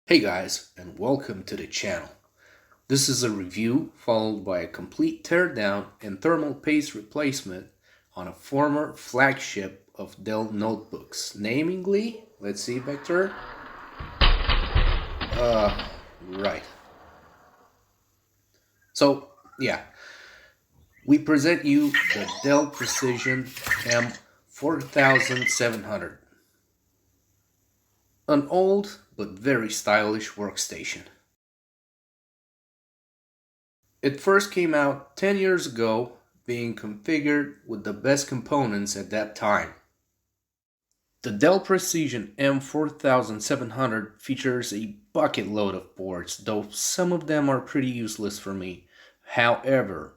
Hey guys, and welcome to the channel. This is a review followed by a complete teardown and thermal paste replacement on a former flagship of Dell notebooks, namely, let's see, Vector. Right. So, yeah, we present you the Dell Precision M4700, an old but very stylish workstation. It first came out 10 years ago, being configured with the best components at that time. The Dell Precision M4700 features a bucket load of ports, though some of them are pretty useless for me. However,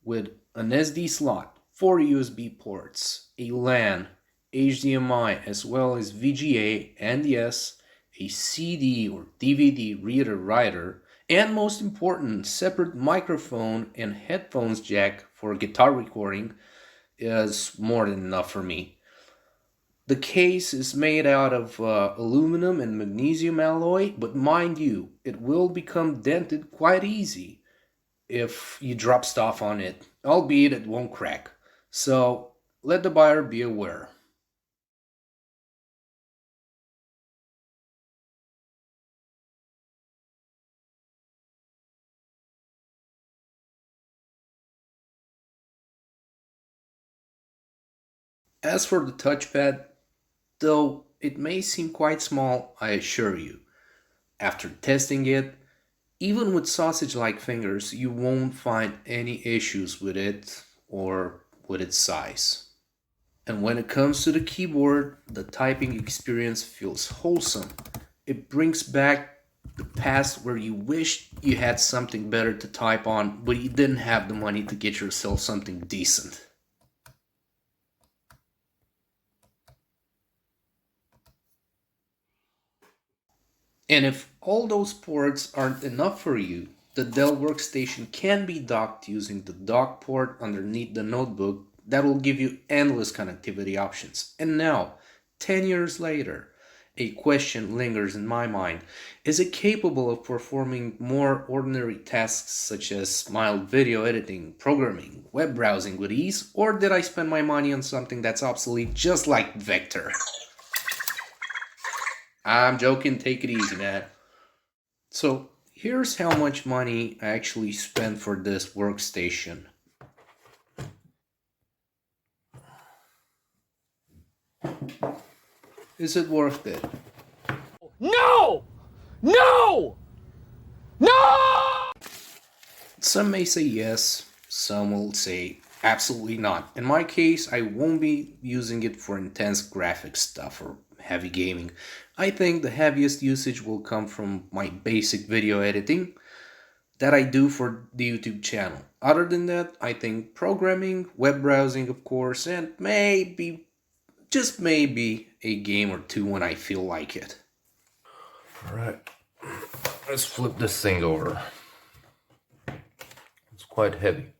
with an SD slot, 4 USB ports, a LAN, HDMI, as well as VGA, and yes, a CD or DVD reader writer, and most important, separate microphone and headphones jack for guitar recording is more than enough for me. The case is made out of aluminum and magnesium alloy, but mind you, it will become dented quite easy if you drop stuff on it, albeit it won't crack. So let the buyer be aware. As for the touchpad, though it may seem quite small, I assure you, after testing it, even with sausage-like fingers, you won't find any issues with it or with its size. And when it comes to the keyboard, the typing experience feels wholesome. It brings back the past where you wished you had something better to type on, but you didn't have the money to get yourself something decent. And if all those ports aren't enough for you, the Dell workstation can be docked using the dock port underneath the notebook that will give you endless connectivity options. And now, 10 years later, a question lingers in my mind. Is it capable of performing more ordinary tasks such as mild video editing, programming, web browsing with ease, or did I spend my money on something that's obsolete just like Vector? I'm joking, take it easy, man. So here's how much money I actually spent for this workstation. Is it worth it? No! No! No! Some may say yes, some will say absolutely not. In my case, I won't be using it for intense graphic stuff or heavy gaming. I think the heaviest usage will come from my basic video editing that I do for the YouTube channel. Other than that, I think programming, web browsing, of course, and maybe, just maybe, a game or two when I feel like it. Alright, let's flip this thing over. It's quite heavy.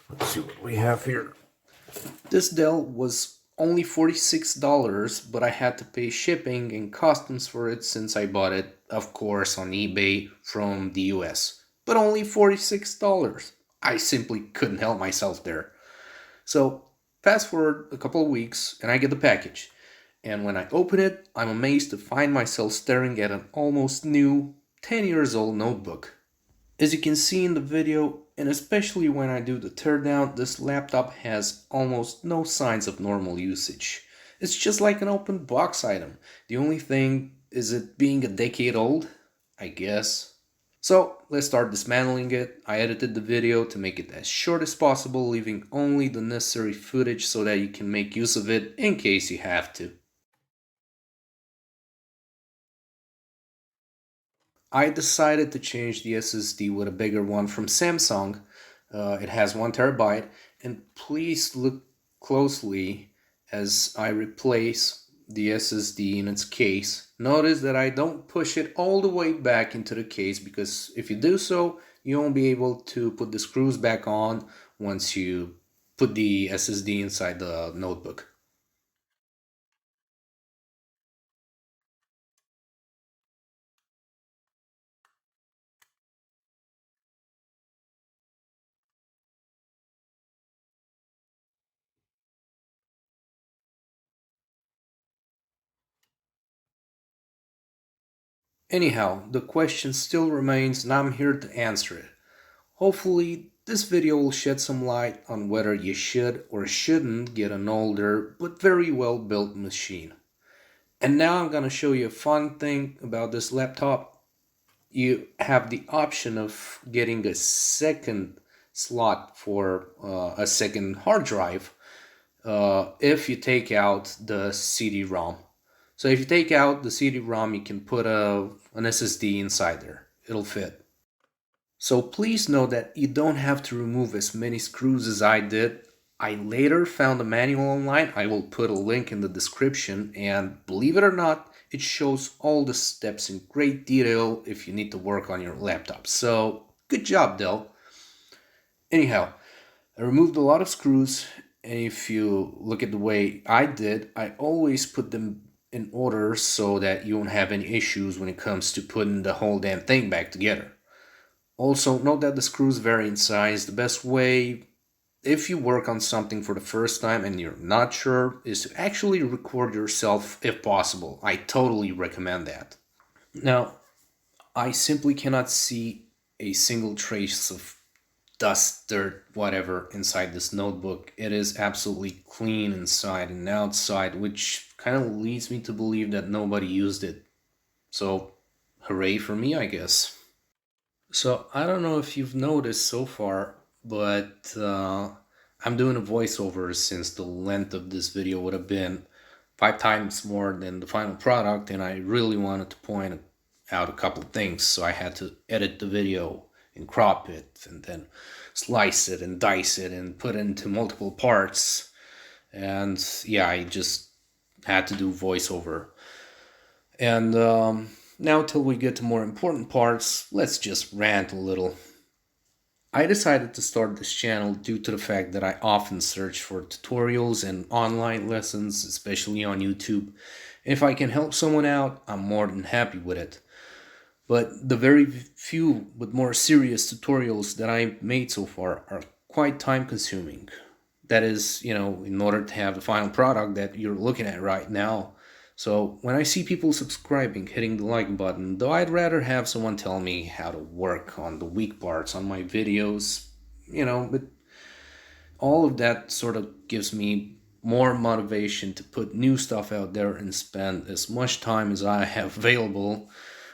Let's see what we have here. This Dell was only $46, but I had to pay shipping and customs for it since I bought it, of course, on eBay from the US. But only $46. I simply couldn't help myself there. So, fast forward a couple of weeks and I get the package. And when I open it, I'm amazed to find myself staring at an almost new, 10 years old notebook. As you can see in the video, and especially when I do the teardown, this laptop has almost no signs of normal usage. It's just like an open box item. The only thing is it being a decade old, I guess. So let's start dismantling it. I edited the video to make it as short as possible, leaving only the necessary footage so that you can make use of it in case you have to. I decided to change the SSD with a bigger one from Samsung. It has 1 terabyte, and please look closely as I replace the SSD in its case. Notice that I don't push it all the way back into the case, because if you do so, you won't be able to put the screws back on once you put the SSD inside the notebook. Anyhow, the question still remains and I'm here to answer it. Hopefully, this video will shed some light on whether you should or shouldn't get an older but very well built machine. And now I'm gonna show you a fun thing about this laptop. You have the option of getting a second slot for a second hard drive if you take out the CD-ROM. So if you take out the CD-ROM, you can put an SSD inside there. It'll fit. So please know that you don't have to remove as many screws as I did. I later found a manual online. I will put a link in the description, and believe it or not, it shows all the steps in great detail if you need to work on your laptop. So good job, Dell. Anyhow, I removed a lot of screws, and if you look at the way I did, I always put them in order so that you won't have any issues when it comes to putting the whole damn thing back together. Also, note that the screws vary in size. The best way, if you work on something for the first time and you're not sure, is to actually record yourself if possible. I totally recommend that. Now, I simply cannot see a single trace of dust, dirt, whatever inside this notebook. It is absolutely clean inside and outside, which kind of leads me to believe that nobody used it. So, hooray for me, I guess. So, I don't know if you've noticed so far, but I'm doing a voiceover since the length of this video would have been 5 times more than the final product, and I really wanted to point out a couple of things, so I had to edit the video and crop it and then slice it and dice it and put it into multiple parts. And yeah, I just had to do voiceover. And now till we get to more important parts, let's just rant a little. I decided to start this channel due to the fact that I often search for tutorials and online lessons, especially on YouTube. If I can help someone out, I'm more than happy with it. But the very few but more serious tutorials that I've made so far are quite time consuming. That is, in order to have the final product that you're looking at right now. So when I see people subscribing, hitting the like button, though I'd rather have someone tell me how to work on the weak parts on my videos, but all of that sort of gives me more motivation to put new stuff out there and spend as much time as I have available.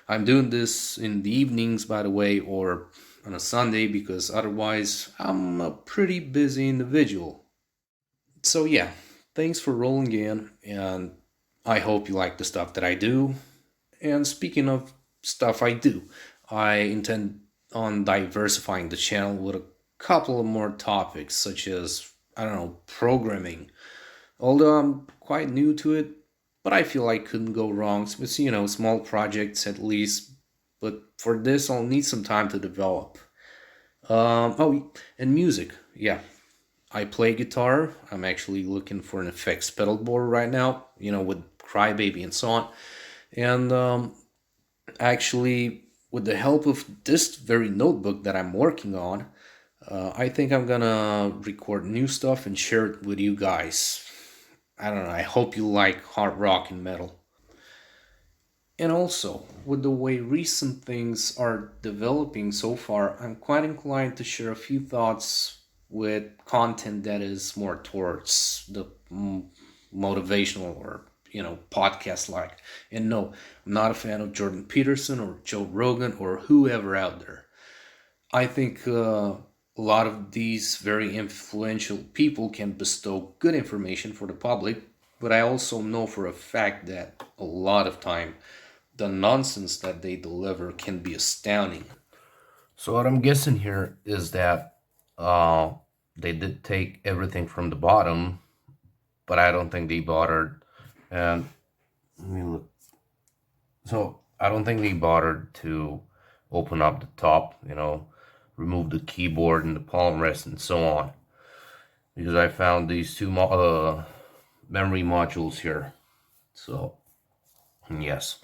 I'm doing this in the evenings, by the way, or on a Sunday, because otherwise I'm a pretty busy individual. So yeah, thanks for rolling in, and I hope you like the stuff that I do. And speaking of stuff I do, I intend on diversifying the channel with a couple of more topics, such as, programming. Although I'm quite new to it, but I feel I couldn't go wrong with, small projects at least. But for this, I'll need some time to develop. And music, yeah. I play guitar. I'm actually looking for an effects pedal board right now, with Crybaby and so on. And actually, with the help of this very notebook that I'm working on, I think I'm gonna record new stuff and share it with you guys. I don't know, I hope you like hard rock and metal. And also, with the way recent things are developing so far, I'm quite inclined to share a few thoughts with content that is more towards the motivational or, podcast like. And no, I'm not a fan of Jordan Peterson or Joe Rogan or whoever out there. I think a lot of these very influential people can bestow good information for the public, but I also know for a fact that a lot of time the nonsense that they deliver can be astounding. So what I'm guessing here is that they did take everything from the bottom, but I don't think they bothered. And let me look. So I don't think they bothered to open up the top, remove the keyboard and the palm rest and so on. Because I found these two memory modules here. So, yes.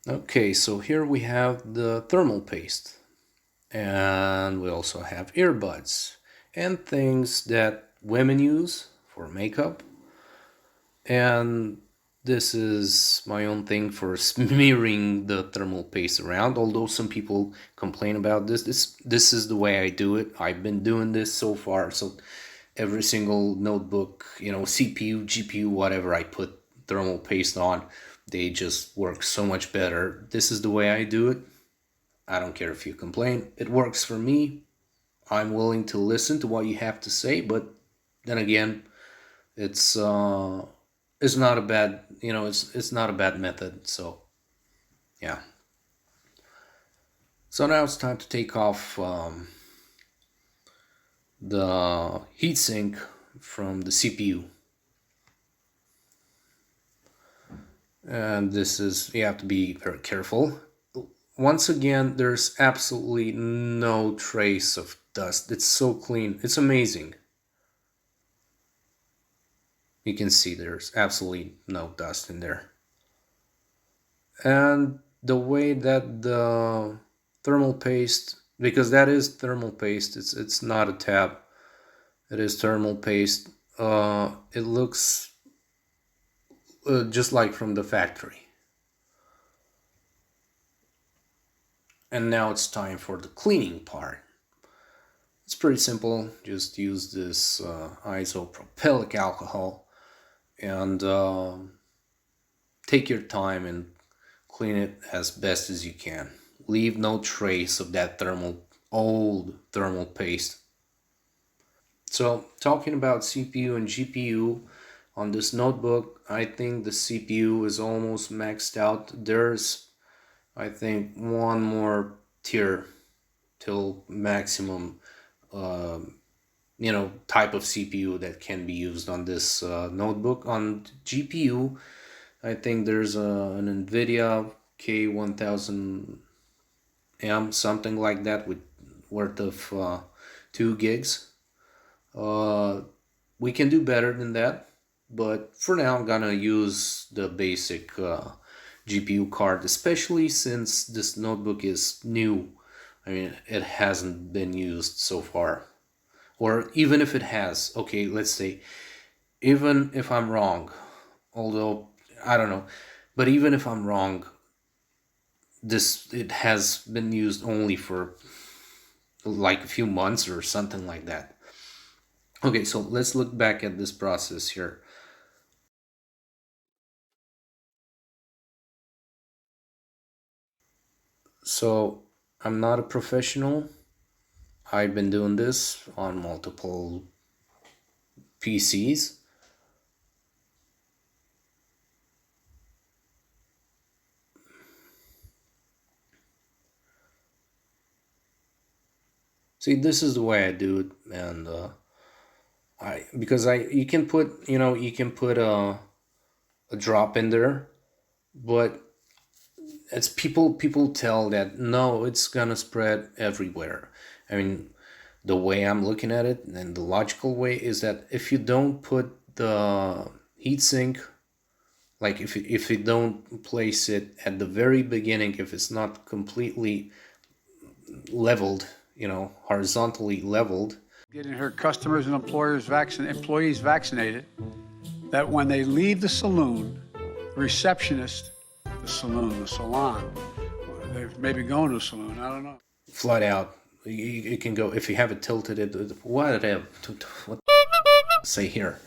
Okay, so here we have the thermal paste. And we also have earbuds and things that women use for makeup. And This is my own thing for smearing the thermal paste around. Although some people complain about this, this is the way I do it. I've been doing this so far. So every single notebook, CPU, GPU, whatever I put thermal paste on, they just work so much better. This is the way I do it. I don't care if you complain. It works for me. I'm willing to listen to what you have to say, but then again, it's not a bad, it's not a bad method. So yeah. So now it's time to take off the heatsink from the CPU. And this is, you have to be very careful. Once again, there's absolutely no trace of dust. It's so clean. It's amazing. You can see there's absolutely no dust in there. And the way that the thermal paste, because that is thermal paste, it's not a tab, it is thermal paste. It looks just like from the factory. And now it's time for the cleaning part. It's pretty simple. Just use this isopropylic alcohol and take your time and clean it as best as you can. Leave no trace of that old thermal paste. So talking about CPU and GPU on this notebook, I think the CPU is almost maxed out. There's, I think, one more tier till maximum type of CPU that can be used on this notebook. On GPU, I think there's an NVIDIA K1000M, something like that, with worth of 2 gigs. We can do better than that, but for now I'm gonna use the basic GPU card, especially since this notebook is new. I mean, it hasn't been used so far. Or even if it has, okay, let's say, even if I'm wrong, although I don't know, but even if I'm wrong, it has been used only for like a few months or something like that. Okay, so let's look back at this process here. So I'm not a professional. I've been doing this on multiple PCs. See, this is the way I do it, and you can put a drop in there, but it's people tell that no, it's gonna spread everywhere. I mean, the way I'm looking at it and the logical way is that if you don't put the heatsink, like if you don't place it at the very beginning, if it's not completely leveled, horizontally leveled. Getting her customers and employees vaccinated, that when they leave the saloon, the receptionist, the salon, they may be going to a saloon, I don't know. Flat out, you can go, if you have it tilted, whatever, what say here.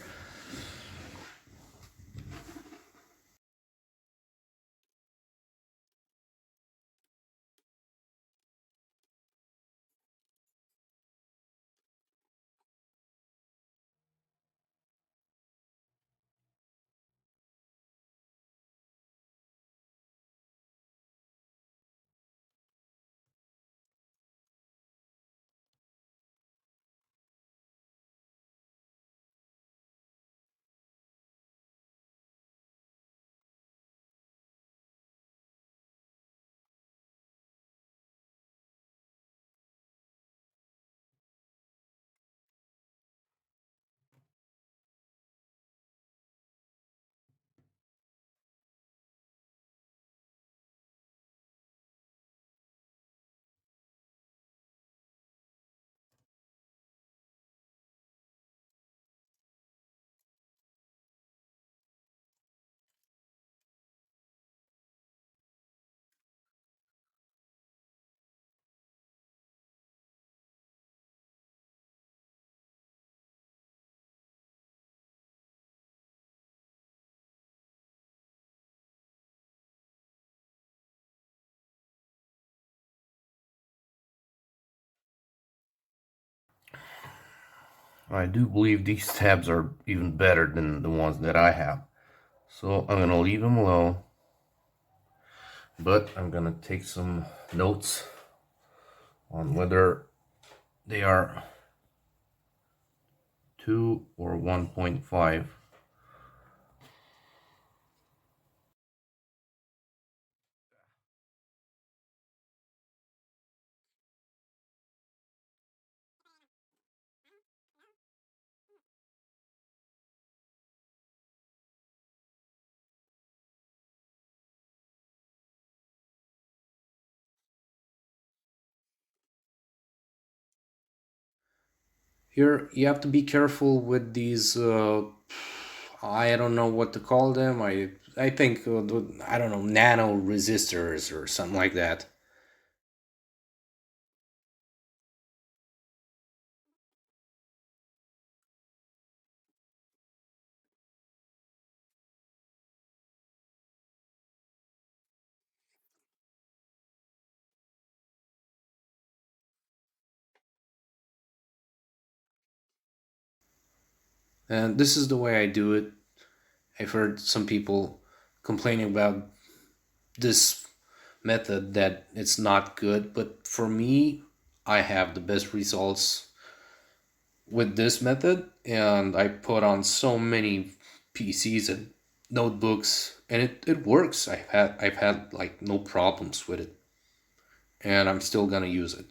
I do believe these tabs are even better than the ones that I have. So I'm gonna leave them alone, but I'm gonna take some notes on whether they are 2 or 1.5. Here, you have to be careful with these, I don't know what to call them. I think, I don't know, nano resistors or something like that. And this is the way I do it. I've heard some people complaining about this method that it's not good, but for me, I have the best results with this method, and I put on so many PCs and notebooks, and it works. I've had like no problems with it, and I'm still gonna use it.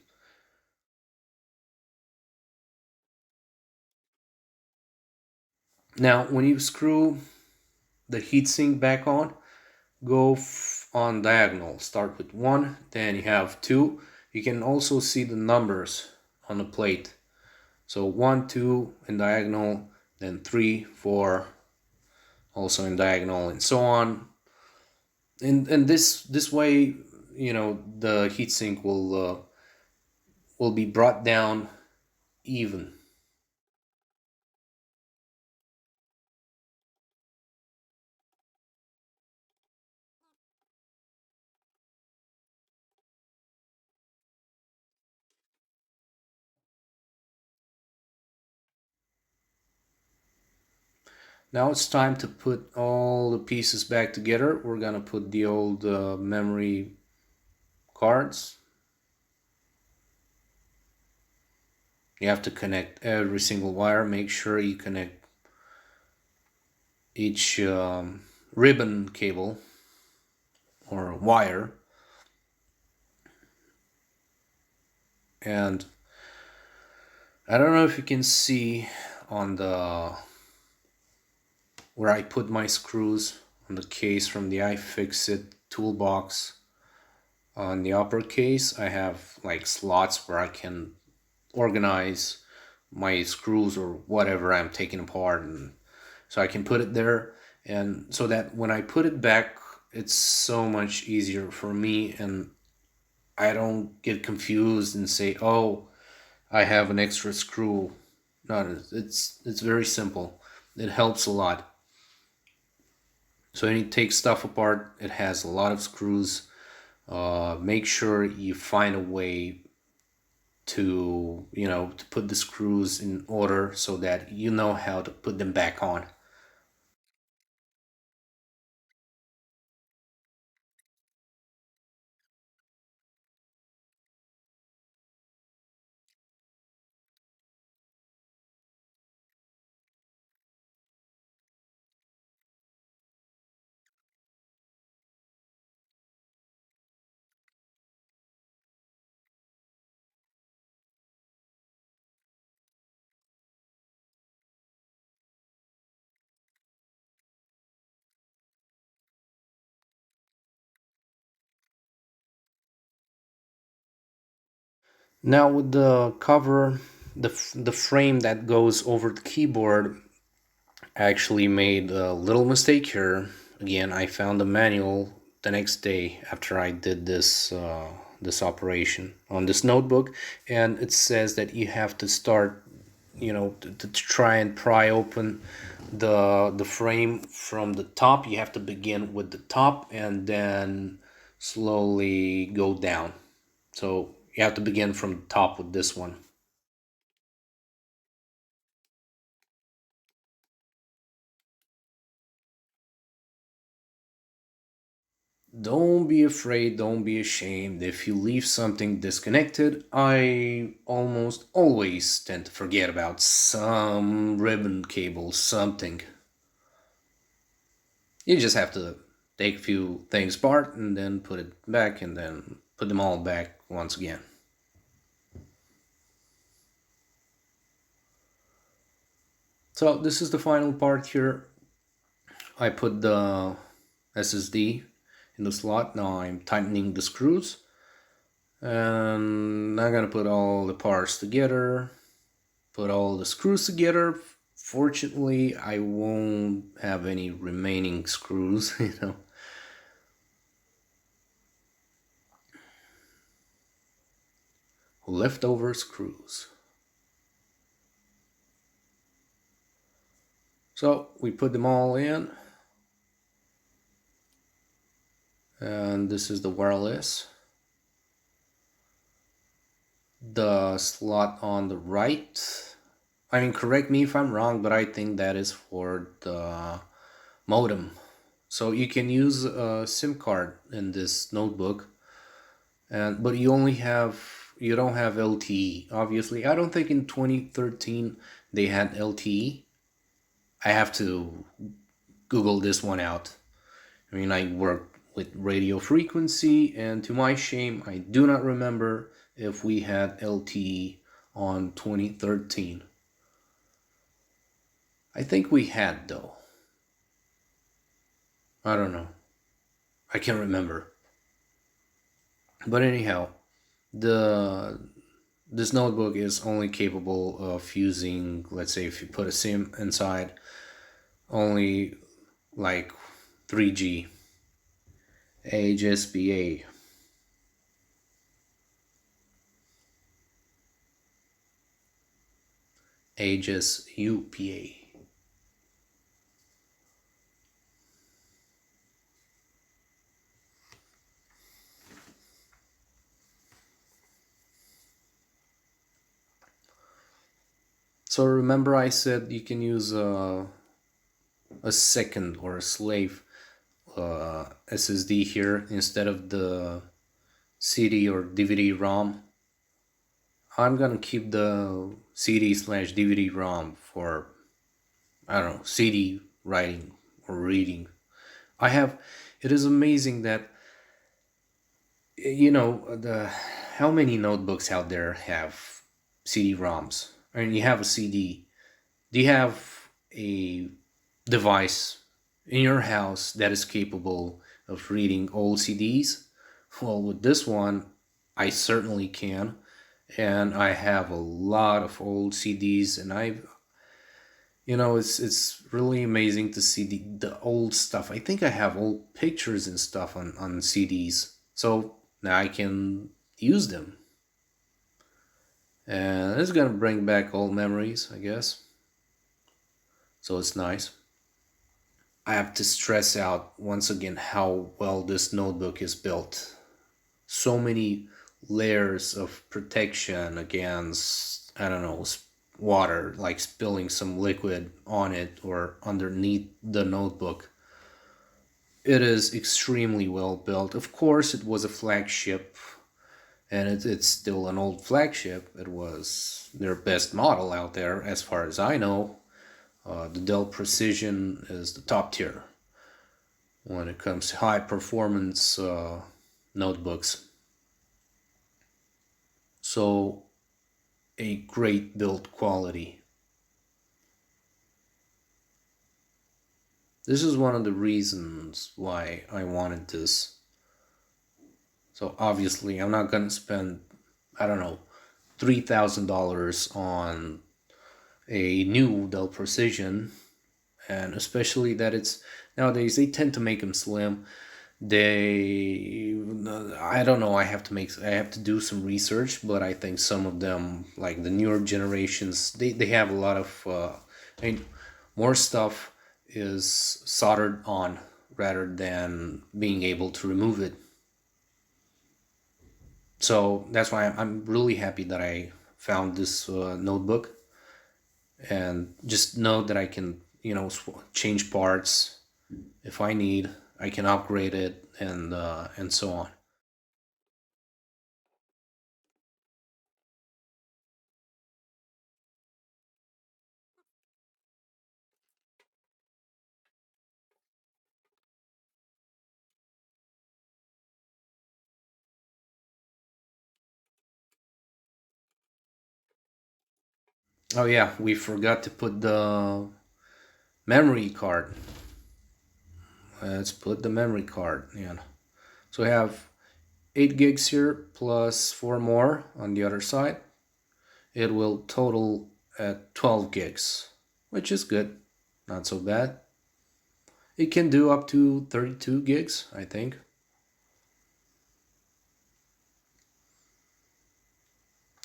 Now, when you screw the heatsink back on, go on diagonal. Start with 1, then you have 2. You can also see the numbers on the plate. So 1, 2 in diagonal, then 3, 4 also in diagonal, and so on. And this way, the heatsink will be brought down even. Now it's time to put all the pieces back together. We're gonna put the old memory cards. You have to connect every single wire. Make sure you connect each ribbon cable or wire. And I don't know if you can see on the where I put my screws on the case from the iFixit toolbox. On the upper case, I have like slots where I can organize my screws or whatever I'm taking apart, and so I can put it there, and so that when I put it back, it's so much easier for me, and I don't get confused and say, oh, I have an extra screw. No, it's very simple. It helps a lot. So when you take stuff apart, it has a lot of screws. Make sure you find a way to put the screws in order so that you know how to put them back on. Now with the cover, the frame that goes over the keyboard, I actually made a little mistake here. Again, I found the manual the next day after I did this operation on this notebook, and it says that you have to start, to try and pry open the frame from the top. You have to begin with the top and then slowly go down. So you have to begin from the top with this one. don't be afraid, don't be ashamed. If you leave something disconnected, I almost always tend to forget about some ribbon cable, something. You just have to take a few things apart and then put it back and then put them all back once again. So this is the final part here. I put the SSD in the slot. Now I'm tightening the screws. And I'm gonna put all the parts together, put all the screws together. Fortunately, I won't have any remaining screws, you know. Leftover screws. So we put them all in. And this is the wireless. The slot on the right, I mean, correct me if I'm wrong, but I think that is for the modem. So you can use a SIM card in this notebook, but you don't have LTE. Obviously, I don't think in 2013 they had LTE. I have to Google this one out. I mean, I worked with radio frequency, and to my shame, I do not remember if we had LTE on 2013. I think we had, though. I don't know. I can't remember. But anyhow, this notebook is only capable of using, let's say if you put a SIM inside, only like 3G, HSBA. HSUPA. So remember I said you can use a second or a slave SSD here instead of the CD or DVD-ROM. I'm gonna keep the CD/DVD-ROM for, I don't know, CD writing or reading. It is amazing that, you know, how many notebooks out there have CD-ROMs? I mean, you have a CD. Do you have a device in your house that is capable of reading old CDs? Well, with this one, I certainly can. And I have a lot of old CDs, and it's really amazing to see the old stuff. I think I have old pictures and stuff on CDs. So now I can use them. And it's gonna bring back old memories, I guess. So it's nice. I have to stress out once again how well this notebook is built. So many layers of protection against, I don't know, water, like spilling some liquid on it or underneath the notebook. It is extremely well built. Of course, it was a flagship, and it's still an old flagship. It was their best model out there, as far as I know. The Dell Precision is the top tier when it comes to high performance notebooks. So, a great build quality. This is one of the reasons why I wanted this. So obviously I'm not gonna spend, I don't know, $3,000 on a new Dell Precision, and especially that it's nowadays they tend to make them slim. I don't know, I have to do some research, but I think some of them, like the newer generations, they have a lot of more stuff is soldered on rather than being able to remove it. So that's why I'm really happy that I found this notebook, and just know that I can, change parts if I need. I can upgrade it and so on. Oh yeah, we forgot to put the memory card. Let's put the memory card in. So we have 8 gigs here plus 4 more on the other side. It will total at 12 gigs, which is good, not so bad. It can do up to 32 gigs, I think.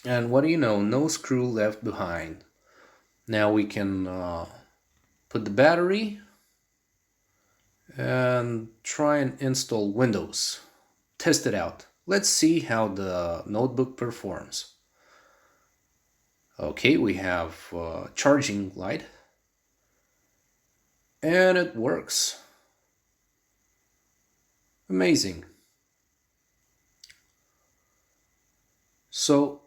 And what do you know, no screw left behind. Now we can put the battery and try and install Windows. Test it out. Let's see how the notebook performs. Okay, we have charging light. And it works. Amazing. So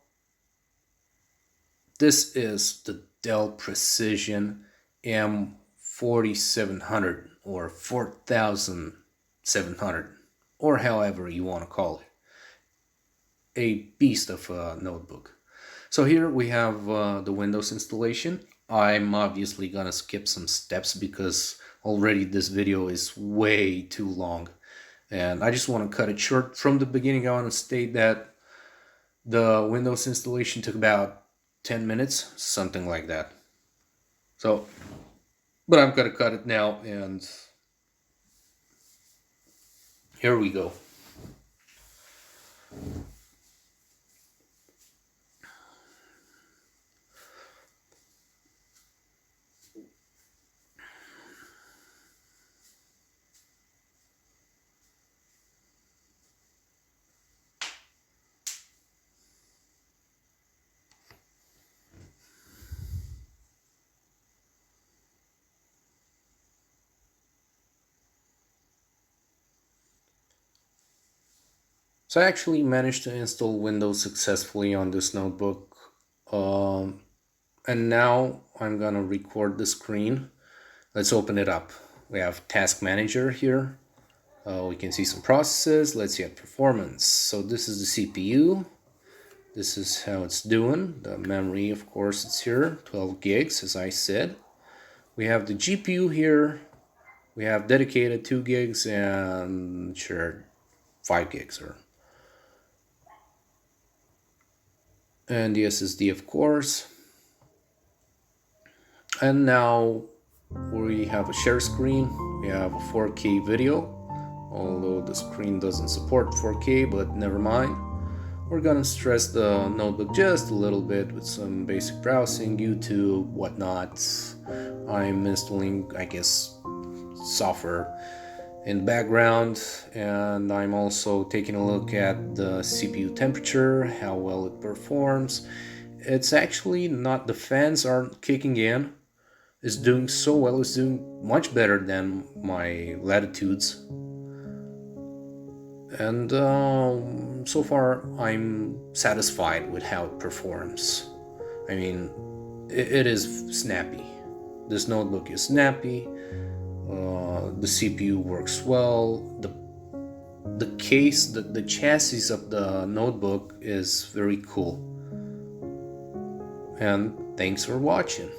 this is the Dell Precision M4700 or 4700 or however you want to call it. A beast of a notebook. So here we have the Windows installation. I'm obviously gonna skip some steps because already this video is way too long. And I just want to cut it short. From the beginning, I want to state that the Windows installation took about 10 minutes, something like that. So, but I'm gonna cut it now, and here we go. So I actually managed to install Windows successfully on this notebook. And now I'm gonna record the screen. Let's open it up. We have Task Manager here. We can see some processes. Let's see at performance. So this is the CPU. This is how it's doing. The memory, of course, it's here. 12 gigs, as I said. We have the GPU here. We have dedicated 2 gigs and shared 5 gigs. And the SSD, of course. And now we have a share screen. We have a 4K video, although the screen doesn't support 4K, but never mind. We're gonna stress the notebook just a little bit with some basic browsing, YouTube, whatnot. I'm installing, I guess, software in the background, and I'm also taking a look at the CPU temperature, how well it performs. It's actually not, the fans aren't kicking in. It's doing so well, it's doing much better than my latitudes. And so far I'm satisfied with how it performs. I mean, it is snappy. This notebook is snappy. The CPU works well. The case, the chassis of the notebook is very cool. And thanks for watching.